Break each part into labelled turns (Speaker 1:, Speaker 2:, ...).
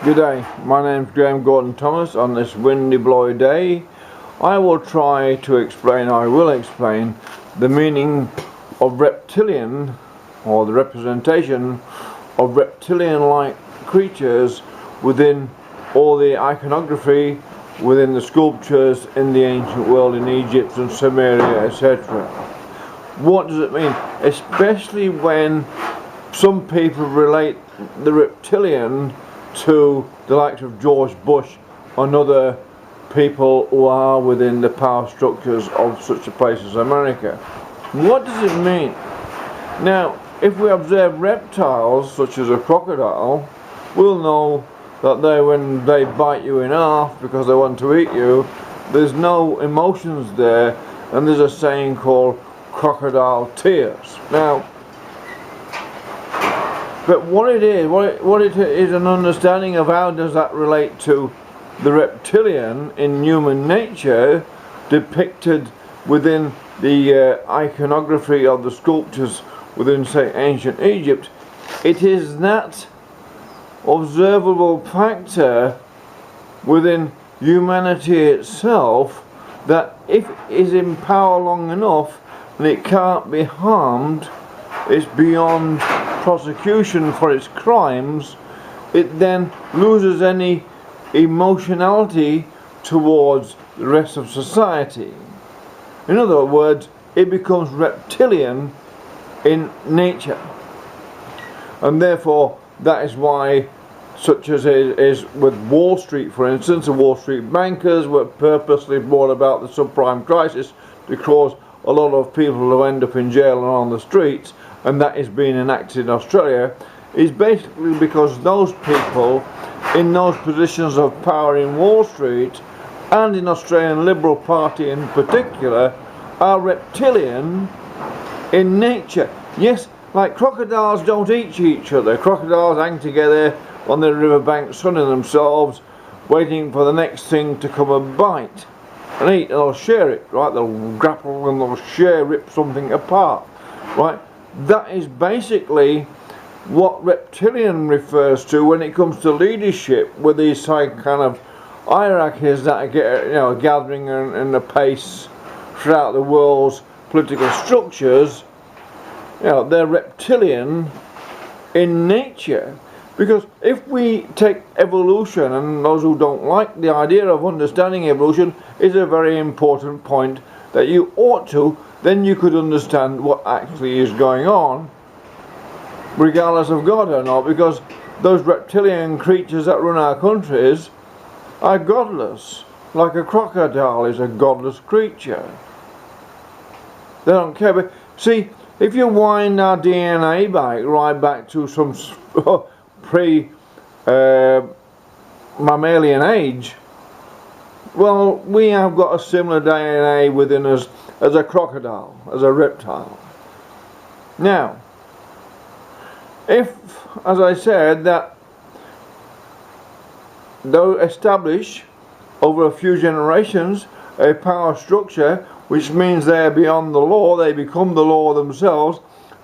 Speaker 1: Good day, my name is Graham Gordon Thomas. On this windy blowy day I will explain the meaning of reptilian, or the representation of reptilian-like creatures within all the iconography, within the sculptures in the ancient world in Egypt and Samaria, etc. What does it mean? Especially when some people relate the reptilian to the likes of George Bush and other people who are within the power structures of such a place as America. What does it mean? Now, if we observe reptiles such as a crocodile, we'll know that when they bite you in half because they want to eat you, there's no emotions there, and there's a saying called crocodile tears. Now, but what it is an understanding of how does that relate to the reptilian in human nature depicted within the iconography of the sculptures within, say, ancient Egypt. It is that observable factor within humanity itself that if it is in power long enough and it can't be harmed, it's beyond prosecution for its crimes, it then loses any emotionality towards the rest of society. In other words, it becomes reptilian in nature, and therefore that is why, such as it is with Wall Street, for instance, the Wall Street bankers were purposely brought about the subprime crisis to cause a lot of people to end up in jail and on the streets, and that is being enacted in Australia, is basically because those people in those positions of power in Wall Street and in Australian Liberal Party in particular are reptilian in nature. Yes, like crocodiles don't eat each other. Crocodiles hang together on the riverbank sunning themselves, waiting for the next thing to come and bite and eat, and they'll share it, right? They'll grapple and they'll share, rip something apart, right? That is basically what reptilian refers to when it comes to leadership, with these kind of hierarchies that are gathering in the pace throughout the world's political structures. They're reptilian in nature. Because if we take evolution, and those who don't like the idea of understanding evolution is a very important point that you ought to, then you could understand what actually is going on, regardless of God or not, because those reptilian creatures that run our countries are godless. Like a crocodile is a godless creature. They don't care. But see, if you wind our DNA back right back to some pre-mammalian age, well, we have got a similar DNA within us as a crocodile, as a reptile. Now, if, as I said, that they'll establish over a few generations a power structure, which means they're beyond the law, they become the law themselves,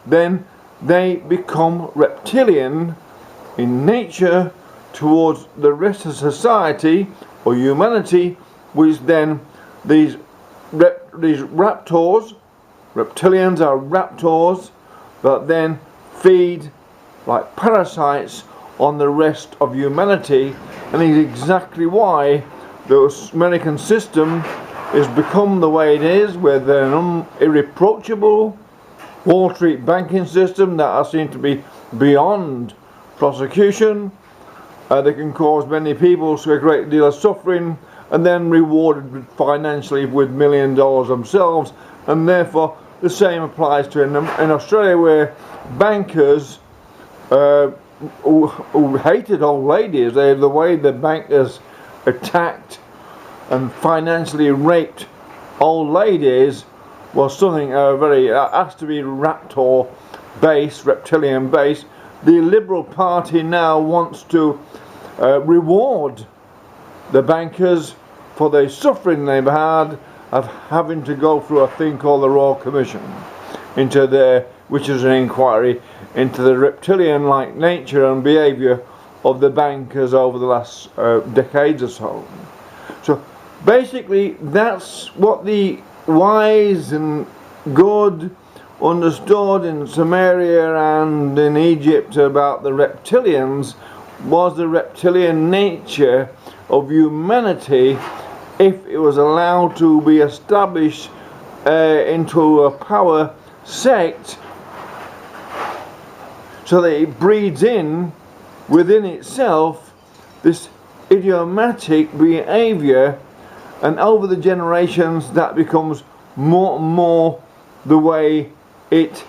Speaker 1: then they become reptilian in nature towards the rest of society or humanity, which then these raptors, reptilians are raptors, that then feed like parasites on the rest of humanity, and is exactly why the American system has become the way it is, with an irreproachable Wall Street banking system that are seen to be beyond prosecution. They can cause many people a great deal of suffering, and then rewarded financially with $1 million themselves. And therefore the same applies to in Australia, where bankers who hated old ladies, the way the bankers attacked and financially raped old ladies was something has to be raptor based, reptilian based. The Liberal Party now wants to reward the bankers for the suffering they've had of having to go through a thing called the Royal Commission, which is an inquiry into the reptilian-like nature and behaviour of the bankers over the last decades or so. So basically that's what the wise and good understood in Samaria and in Egypt about the reptilians, was the reptilian nature of humanity if it was allowed to be established into a power sect, so that it breeds in within itself this idiomatic behavior, and over the generations that becomes more and more the way it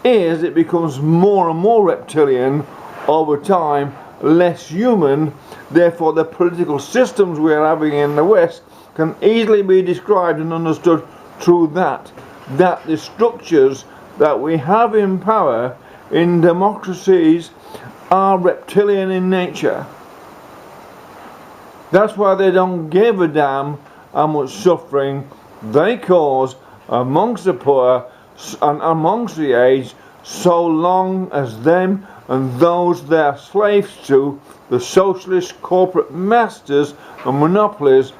Speaker 1: is. It becomes more and more reptilian over time, less human. Therefore the political systems we are having in the West can easily be described and understood through that the structures that we have in power in democracies are reptilian in nature. That's why they don't give a damn how much suffering they cause amongst the poor and amongst the aged, so long as them and those they are slaves to, the socialist corporate masters and monopolies,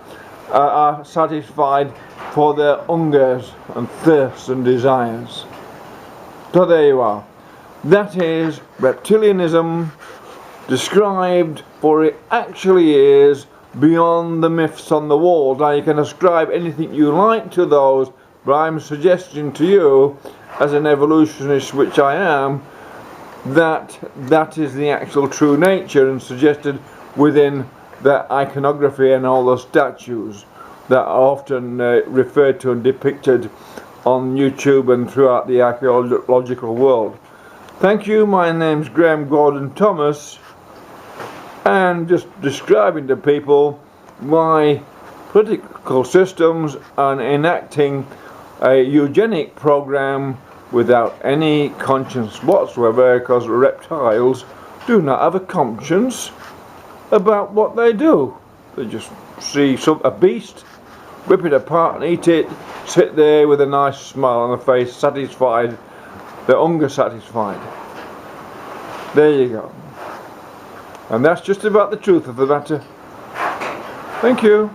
Speaker 1: are satisfied for their hungers and thirsts and desires. So there you are. That is reptilianism described for it actually is, beyond the myths on the walls. Now you can ascribe anything you like to those, but I'm suggesting to you, as an evolutionist which I am, that that is the actual true nature, and suggested within the iconography and all the statues that are often referred to and depicted on YouTube and throughout the archaeological world. Thank you. My name's Graham Gordon Thomas, and just describing to people why political systems are enacting a eugenic program without any conscience whatsoever, because reptiles do not have a conscience about what they do. They just see a beast, rip it apart and eat it, sit there with a nice smile on the face, satisfied, their hunger satisfied. There you go. And that's just about the truth of the matter. Thank you.